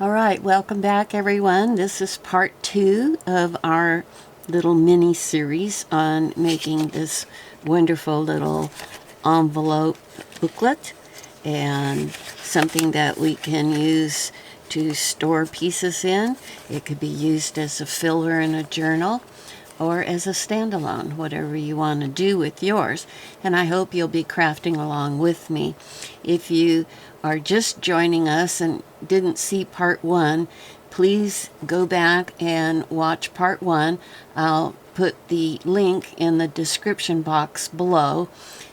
Alright, welcome back everyone. This is part 2 of our little mini series on making this wonderful little envelope booklet, and something that we can use to store pieces in. It could be used as a filler in a journal or as a standalone, whatever you want to do with yours. And I hope you'll be crafting along with me. If you are just joining us and didn't see part 1, please go back and watch part 1. I'll put the link in the description box below.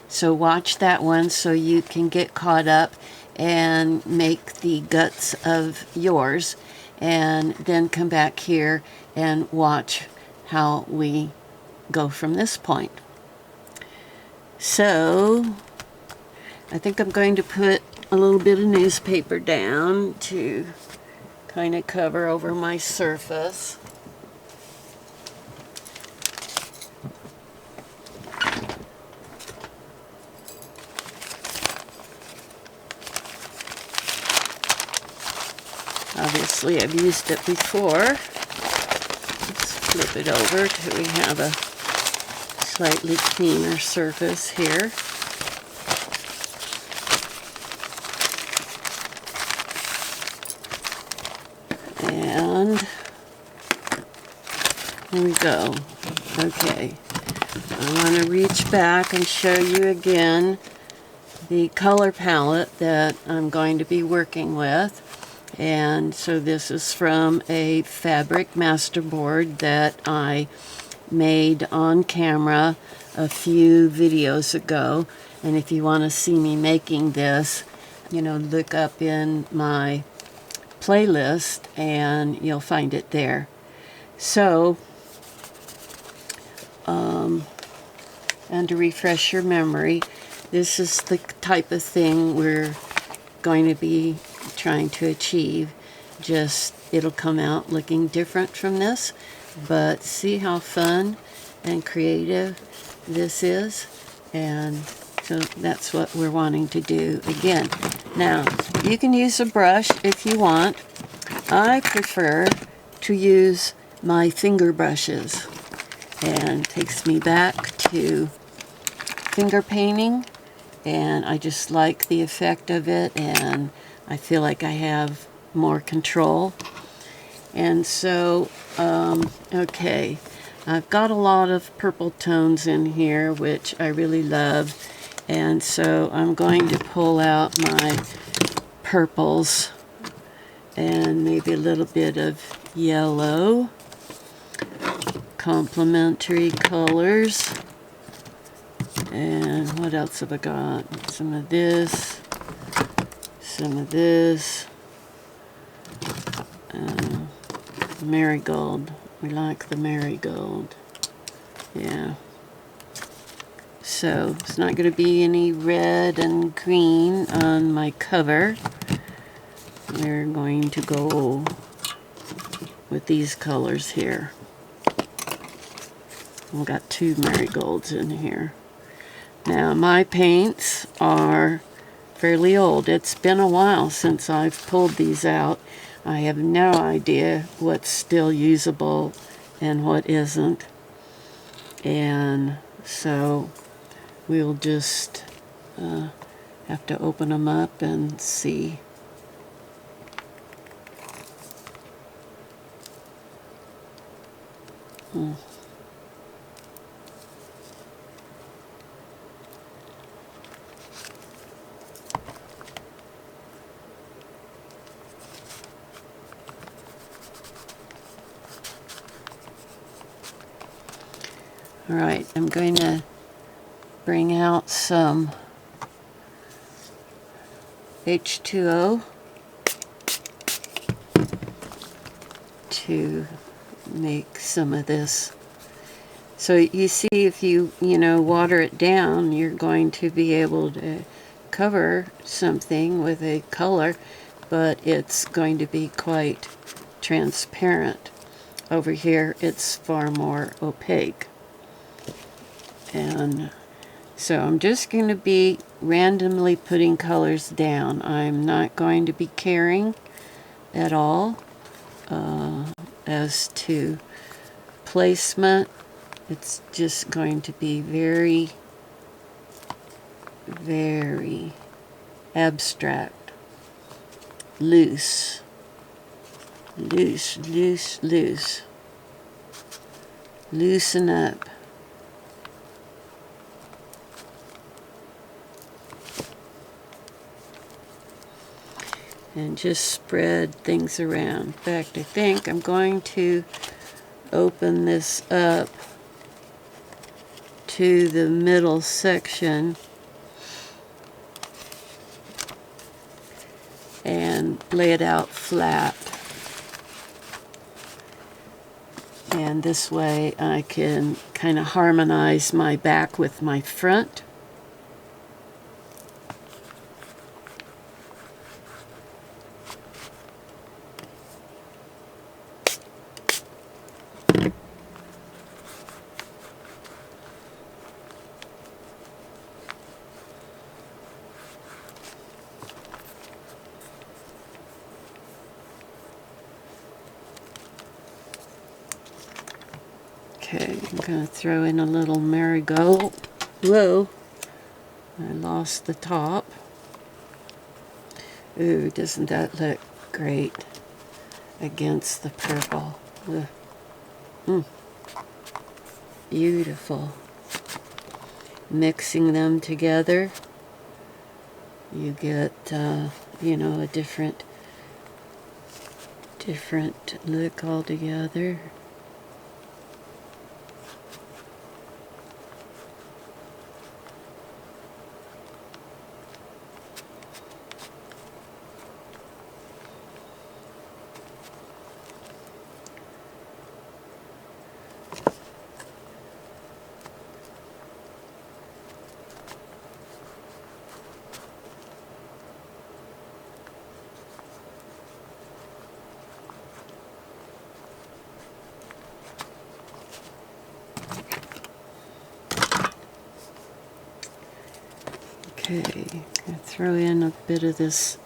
So watch that one so you can get caught up and make the guts of yours, and then come back here and watch how we go from this point. So I think I'm going to put a little bit of newspaper down to kind of cover over my surface. Obviously I've used it before. Flip it over till we have a slightly cleaner surface here. And here we go. Okay, I want to reach back and show you again the color palette that I'm going to be working with. And so this is from a fabric masterboard that I made on camera a few videos ago. And if you want to see me making this, look up in my playlist and you'll find it there. So, and to refresh your memory, this is the type of thing we're going to be trying to achieve. Just it'll come out looking different from this, but see how fun and creative this is. And so that's what we're wanting to do again. Now you can use a brush if you want. I prefer to use my finger brushes, and it takes me back to finger painting, and I just like the effect of it, and I feel like I have more control. And so, okay, I've got a lot of purple tones in here, which I really love. And so I'm going to pull out my purples and maybe a little bit of yellow. Complementary colors. And what else have I got? Some of this. Some of this. Marigold. We like the marigold. Yeah. So it's not going to be any red and green on my cover. We're going to go with these colors here. We've got 2 marigolds in here. Now my paints are fairly old. It's been a while since I've pulled these out. I have no idea what's still usable and what isn't. And so we'll just have to open them up and see. Alright, I'm going to bring out some H2O to make some of this. So you see, if you water it down, you're going to be able to cover something with a color, but it's going to be quite transparent. Over here it's far more opaque. And so I'm just going to be randomly putting colors down. I'm not going to be caring at all. As to placement, it's just going to be very, very abstract, loose, loose, loose, loose. Loosen up. And just spread things around. In fact, I think I'm going to open this up to the middle section and lay it out flat. And this way I can kind of harmonize my back with my front. Okay, I'm going to throw in a little marigold. Whoa, I lost the top. Ooh, doesn't that look great against the purple? Beautiful. Mixing them together, you get, you know, a different look altogether. Okay, I'm going to throw in a bit of this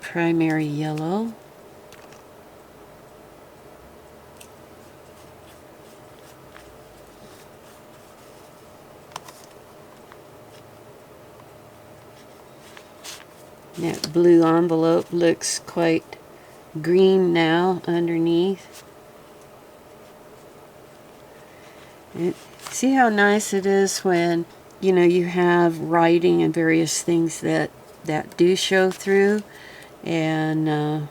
primary yellow. That blue envelope looks quite green now underneath. See how nice it is when, you know, you have writing and various things that do show through, and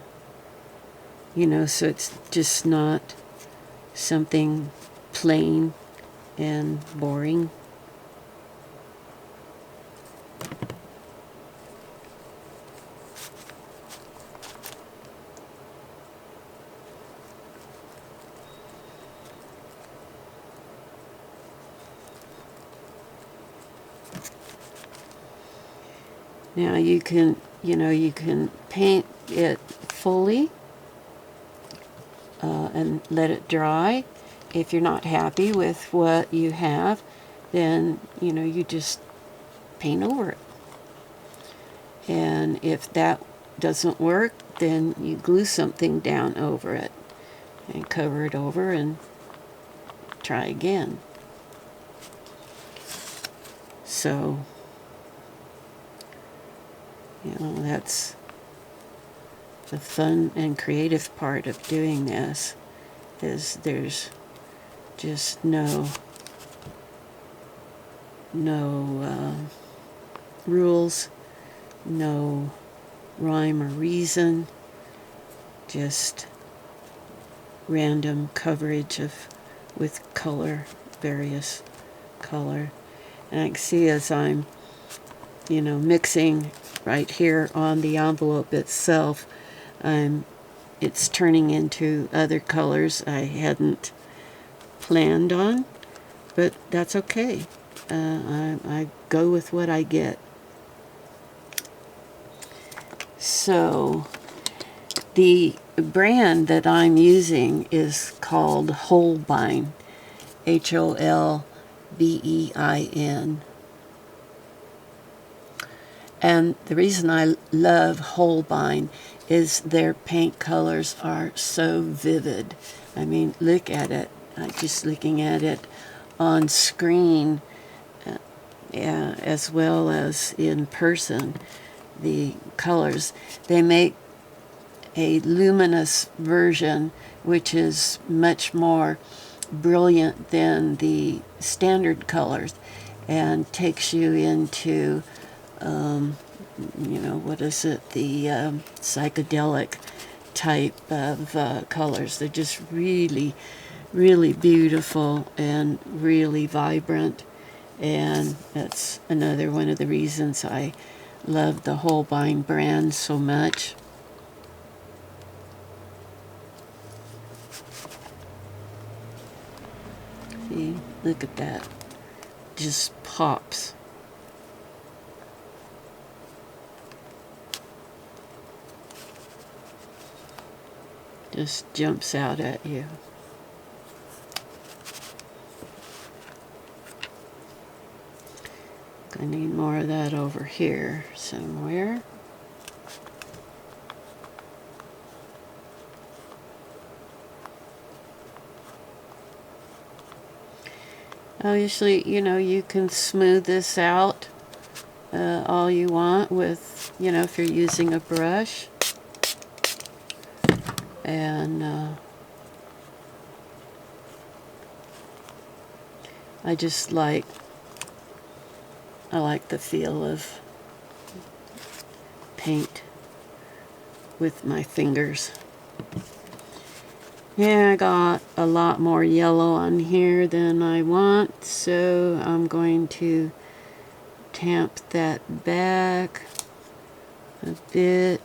you know, so it's just not something plain and boring. Now you can, you know, you can paint it fully and let it dry. If you're not happy with what you have, then, you know, you just paint over it. And if that doesn't work, then you glue something down over it and cover it over and try again. So, you know, that's the fun and creative part of doing this, is there's just no rules, no rhyme or reason, just random coverage with color, various color. And I can see as I'm, you know, mixing right here on the envelope itself, it's turning into other colors I hadn't planned on, but that's okay. I go with what I get. So the brand that I'm using is called Holbein, Holbein. And the reason I love Holbein is their paint colors are so vivid. I mean, look at it. Just looking at it on screen, as well as in person, the colors. They make a luminous version, which is much more brilliant than the standard colors, and takes you into, what is it, the psychedelic type of colors. They're just really, really beautiful and really vibrant, and that's another one of the reasons I love the Holbein brand so much. See, look at that. Just pops. Just jumps out at you. I need more of that over here somewhere. Obviously, you can smooth this out all you want with, if you're using a brush. And I like the feel of paint with my fingers. Yeah, I got a lot more yellow on here than I want, so I'm going to tamp that back a bit.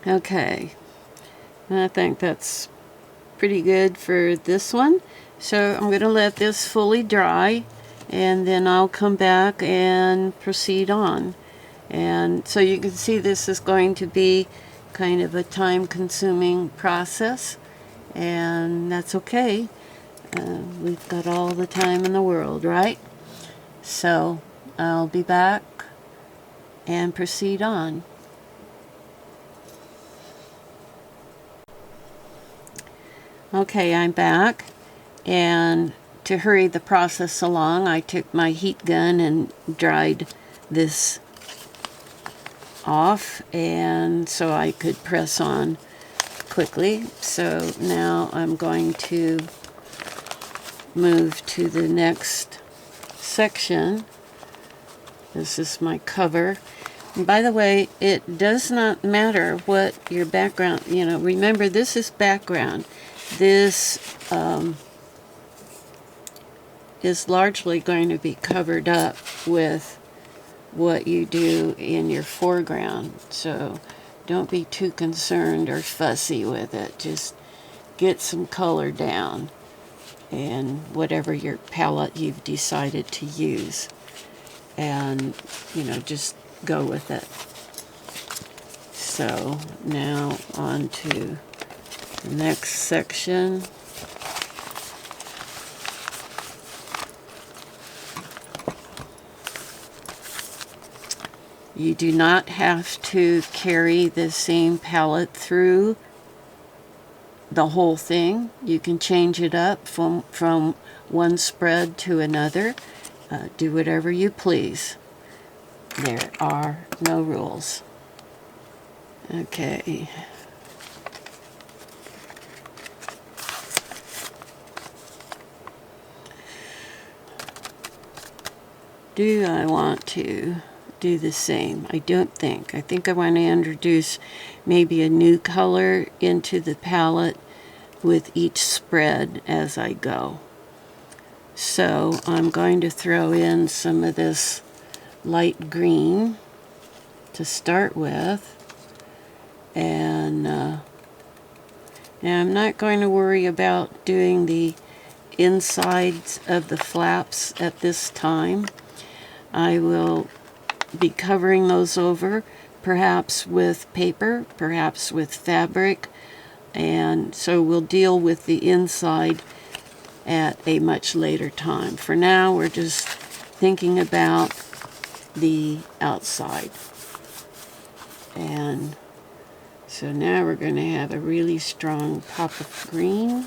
Okay, I think that's pretty good for this one. So I'm going to let this fully dry, and then I'll come back and proceed on. And so you can see this is going to be kind of a time-consuming process, and that's okay. We've got all the time in the world, right? So I'll be back and proceed on. Okay, I'm back, and to hurry the process along, I took my heat gun and dried this off, and so I could press on quickly. So now I'm going to move to the next section. This is my cover. And by the way, it does not matter what your background, remember this is background. This is largely going to be covered up with what you do in your foreground. So don't be too concerned or fussy with it. Just get some color down and whatever your palette you've decided to use. And, just go with it. So now on to the next section. You do not have to carry the same palette through the whole thing. You can change it up from one spread to another. Do whatever you please. There are no rules. Okay. Do I want to do the same? I don't think. I think I want to introduce maybe a new color into the palette with each spread as I go. So I'm going to throw in some of this light green to start with, and now I'm not going to worry about doing the insides of the flaps at this time. I will be covering those over, perhaps with paper, perhaps with fabric, and so we'll deal with the inside at a much later time. For now, we're just thinking about the outside. And so now we're going to have a really strong pop of green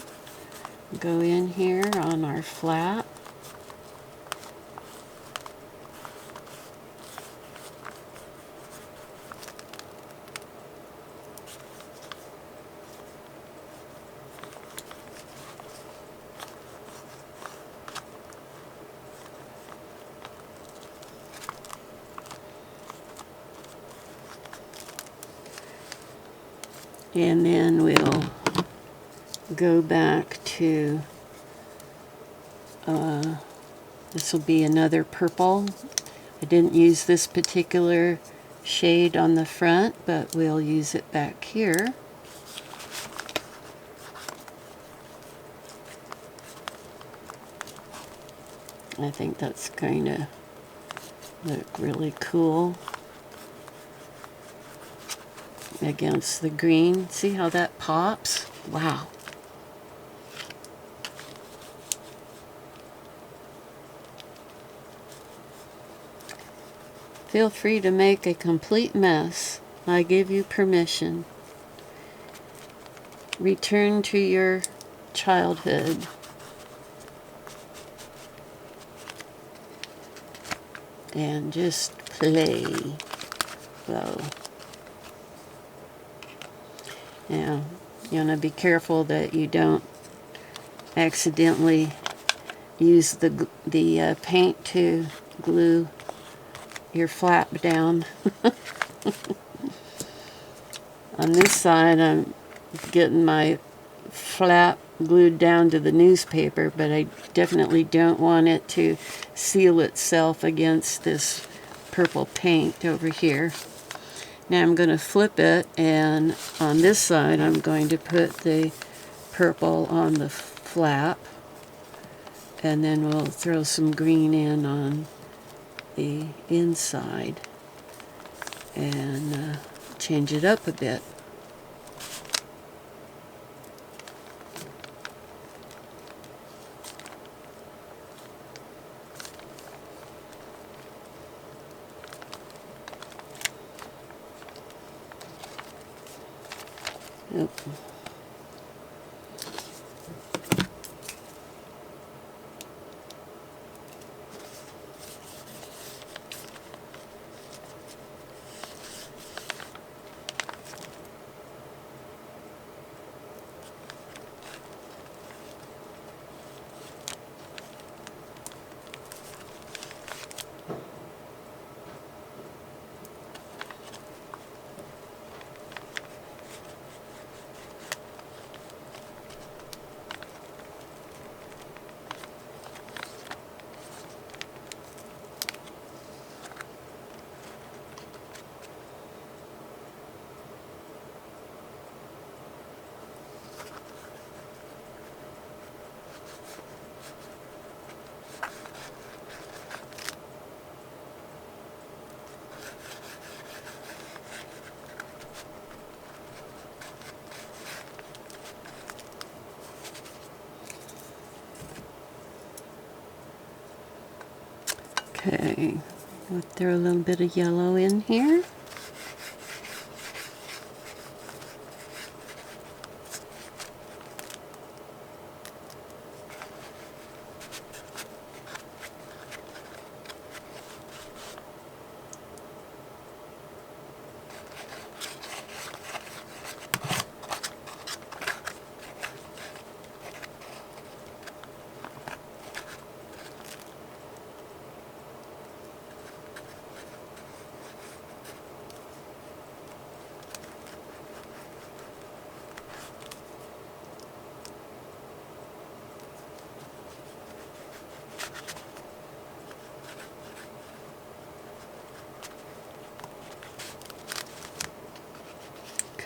go in here on our flap. And then we'll go back to, this will be another purple. I didn't use this particular shade on the front, but we'll use it back here. I think that's going to look really cool against the green. See how that pops? Wow. Feel free to make a complete mess. I give you permission. Return to your childhood. And just play. Whoa. Now, you want to be careful that you don't accidentally use the paint to glue your flap down. On this side, I'm getting my flap glued down to the newspaper, but I definitely don't want it to seal itself against this purple paint over here. Now I'm going to flip it, and on this side I'm going to put the purple on the flap, and then we'll throw some green in on the inside and change it up a bit. Oop. Okay, we'll throw a little bit of yellow in here.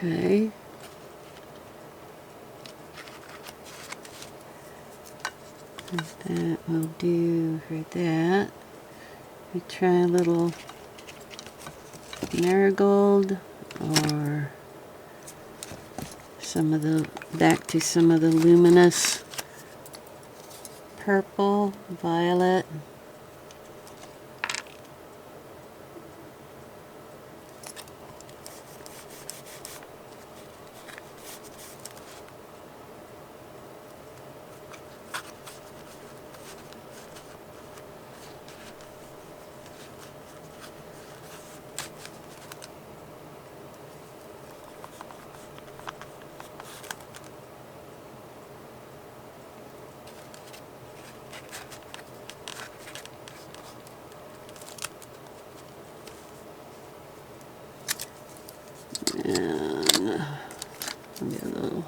Okay. That will do for that. We try a little marigold, or some of the, back to some of the luminous purple, violet. And maybe a little.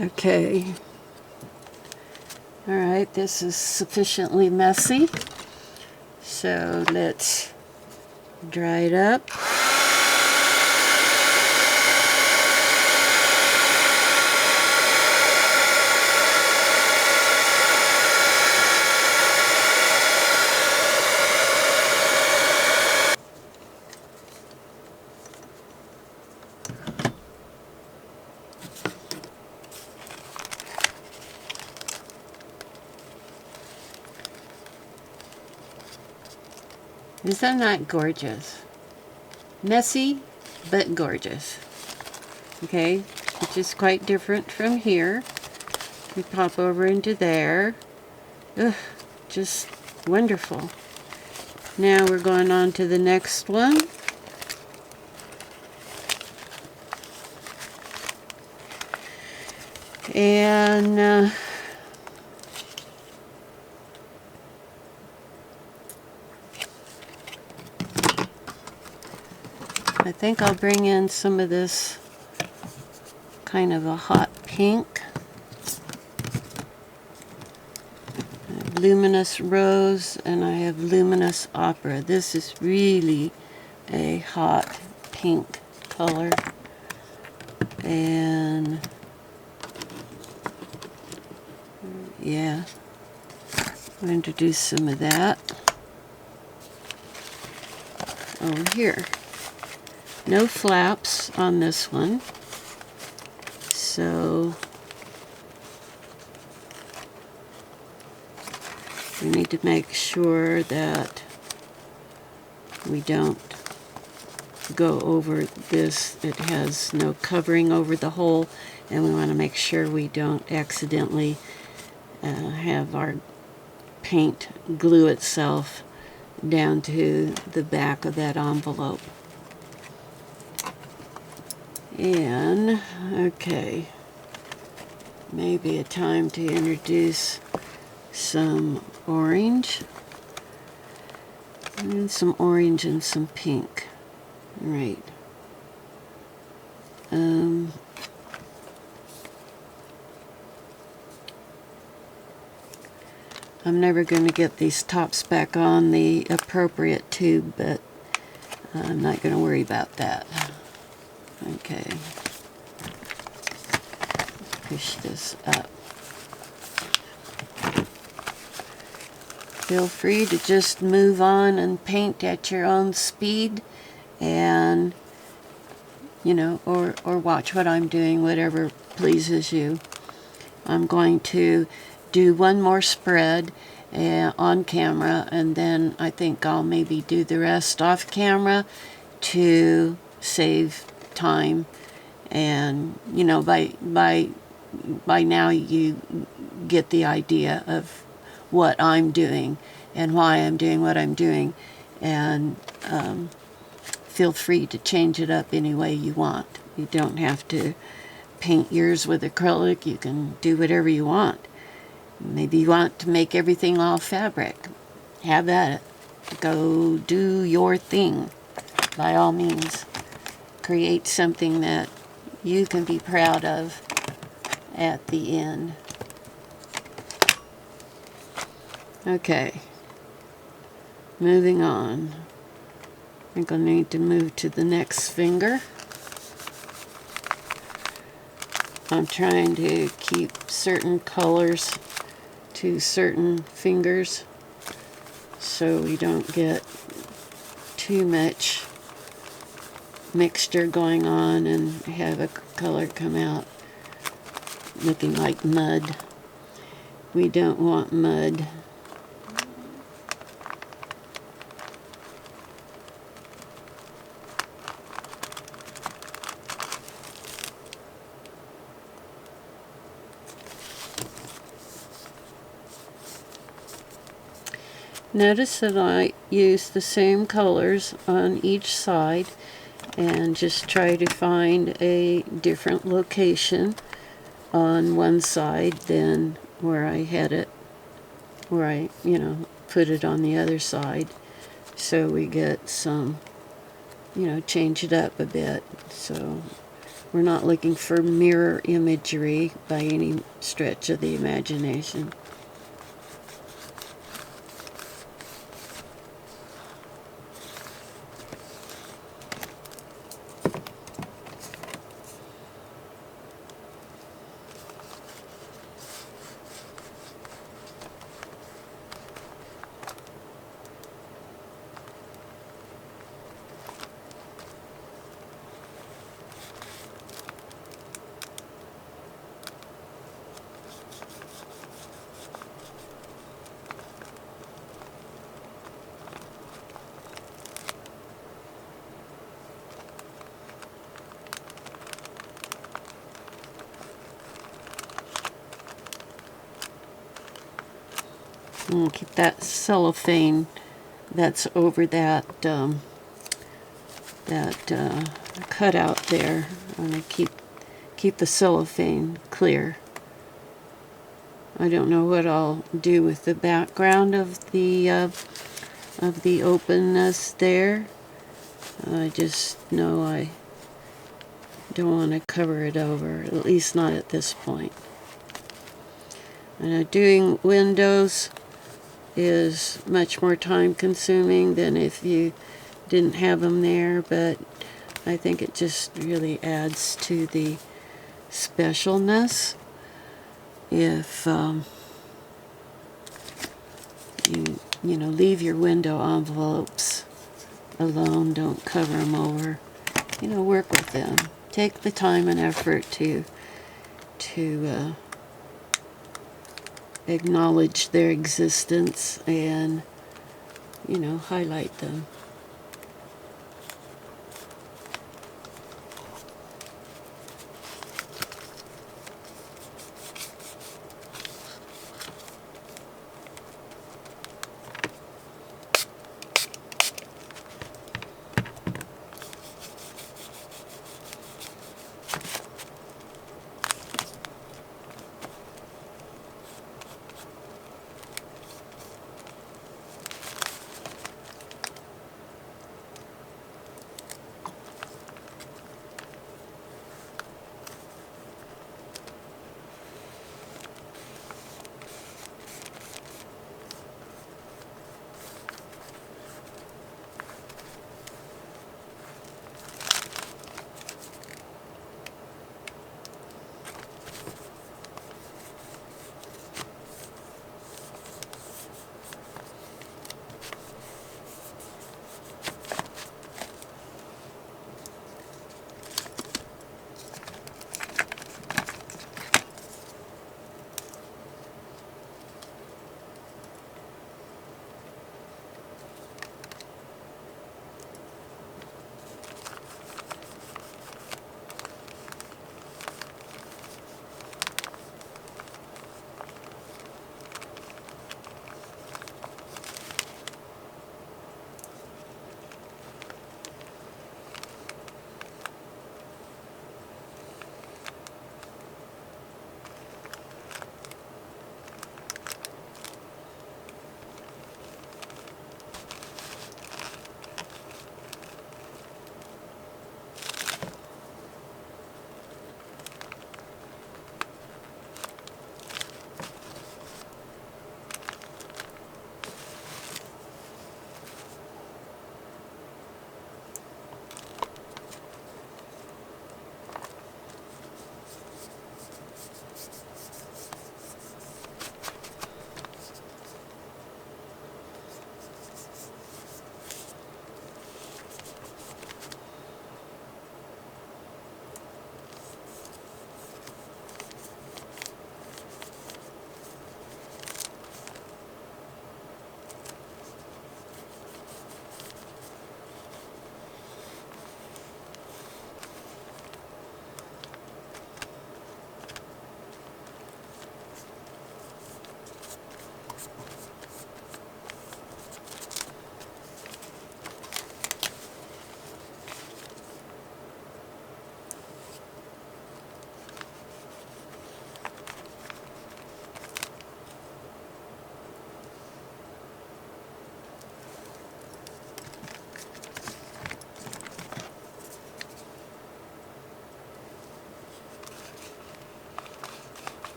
Okay. All right, this is sufficiently messy, so let's dry it up. Is that not gorgeous? Messy, but gorgeous. Okay, which is quite different from here. We pop over into there. Ugh, just wonderful. Now we're going on to the next one. And I think I'll bring in some of this kind of a hot pink. Luminous rose, and I have luminous opera. This is really a hot pink color. And yeah, I'll introduce some of that over here. No flaps on this one, so we need to make sure that we don't go over this. It has no covering over the hole, and we want to make sure we don't accidentally have our paint glue itself down to the back of that envelope. And okay, maybe a time to introduce some orange. And some orange and some pink. Right. I'm never going to get these tops back on the appropriate tube, but I'm not going to worry about that. Okay. Push this up. Feel free to just move on and paint at your own speed, and or watch what I'm doing, whatever pleases you. I'm going to do one more spread on camera, and then I think I'll maybe do the rest off camera to save time. And by now you get the idea of what I'm doing and why I'm doing what I'm doing, and feel free to change it up any way you want. You don't have to paint yours with acrylic. You can do whatever you want. Maybe you want to make everything all fabric. Have at it. Go do your thing. By all means, create something that you can be proud of at the end. Okay, moving on. I think I'll need to move to the next finger. I'm trying to keep certain colors to certain fingers so we don't get too much mixture going on and have a color come out looking like mud. We don't want mud. Notice that I use the same colors on each side and just try to find a different location on one side than where I had it, where I, put it on the other side. So we get some, change it up a bit. So we're not looking for mirror imagery by any stretch of the imagination. And keep that cellophane that's over that cutout there. I'm going to keep the cellophane clear. I don't know what I'll do with the background of the openness there. I just know I don't want to cover it over, at least not at this point. And doing windows is much more time consuming than if you didn't have them there, but I think it just really adds to the specialness if you leave your window envelopes alone. Don't cover them over. Work with them. Take the time and effort to acknowledge their existence and highlight them.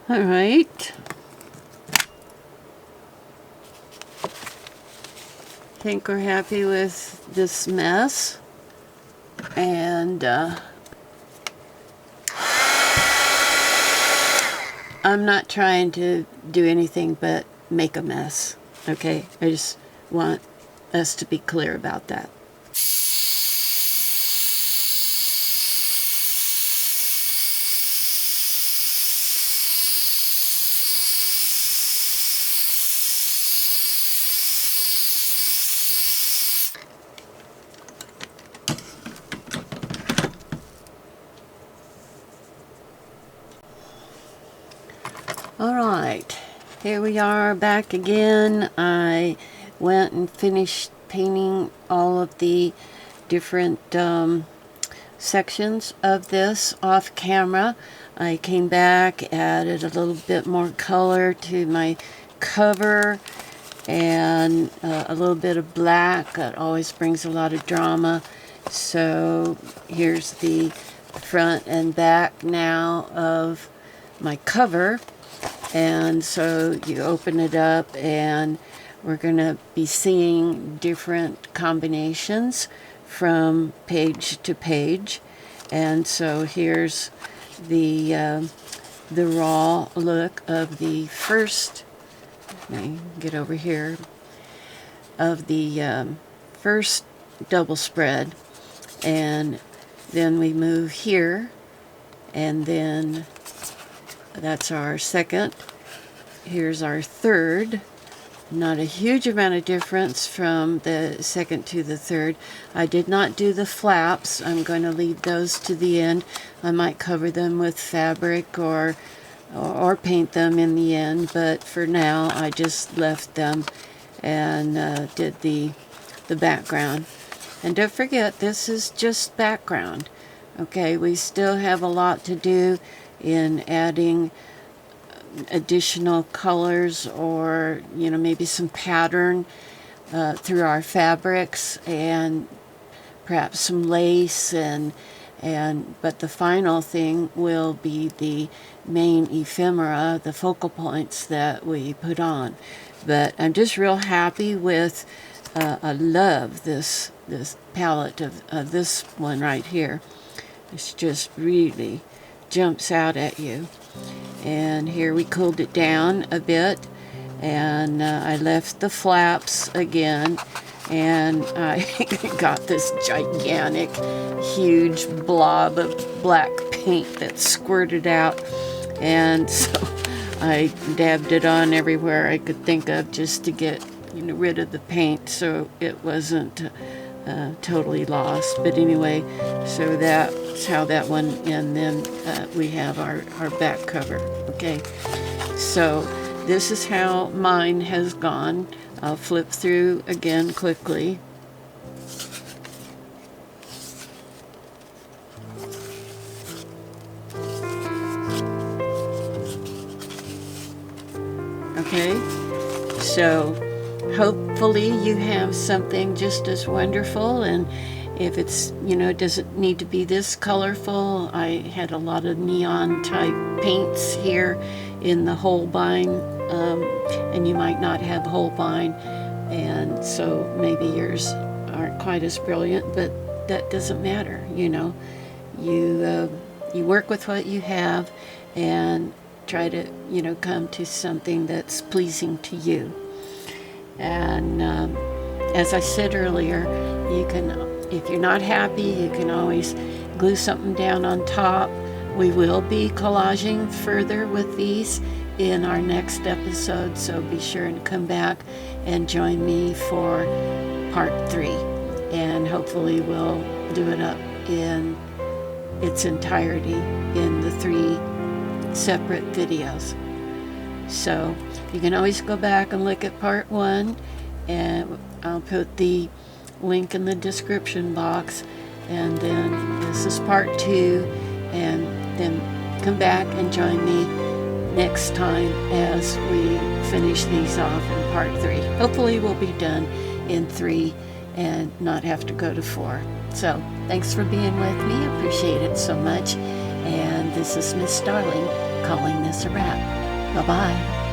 All right. Think we're happy with this mess. And I'm not trying to do anything but make a mess. Okay? I just want us to be clear about that. Alright, here we are back again. I went and finished painting all of the different sections of this off camera. I came back, added a little bit more color to my cover and a little bit of black. That always brings a lot of drama. So here's the front and back now of my cover. And so you open it up and we're going to be seeing different combinations from page to page. And so here's the raw look of the first, let me get over here, of the first double spread. And then we move here, and then that's our second. Here's our third. Not a huge amount of difference from the second to the third. I did not do the flaps. I'm going to leave those to the end. I might cover them with fabric or paint them in the end, but for now I just left them and did the background. And don't forget, this is just background. Okay, we still have a lot to do in adding additional colors, or maybe some pattern through our fabrics, and perhaps some lace, but the final thing will be the main ephemera, the focal points that we put on. But I'm just real happy with I love this palette of this one right here. It's just really jumps out at you. And here we cooled it down a bit, and I left the flaps again, and I got this gigantic huge blob of black paint that squirted out, and so I dabbed it on everywhere I could think of just to get rid of the paint so it wasn't totally lost. But anyway, so that's how that one, and then we have our back cover. Okay, so this is how mine has gone. I'll flip through again quickly. Okay, so hopefully you have something just as wonderful, and if it's, it doesn't need to be this colorful. I had a lot of neon type paints here in the Holbein, and you might not have Holbein, and so maybe yours aren't quite as brilliant, but that doesn't matter. You work with what you have and try to, come to something that's pleasing to you. And as I said earlier, you can, if you're not happy, you can always glue something down on top. We will be collaging further with these in our next episode, so be sure to come back and join me for part 3. And hopefully we'll do it up in its entirety in the 3 separate videos. So you can always go back and look at part 1, and I'll put the link in the description box, and then this is part 2, and then come back and join me next time as we finish these off in part 3. Hopefully we'll be done in 3 and not have to go to 4. So thanks for being with me. Appreciate it so much. And this is Miss Starling calling this a wrap. Bye-bye.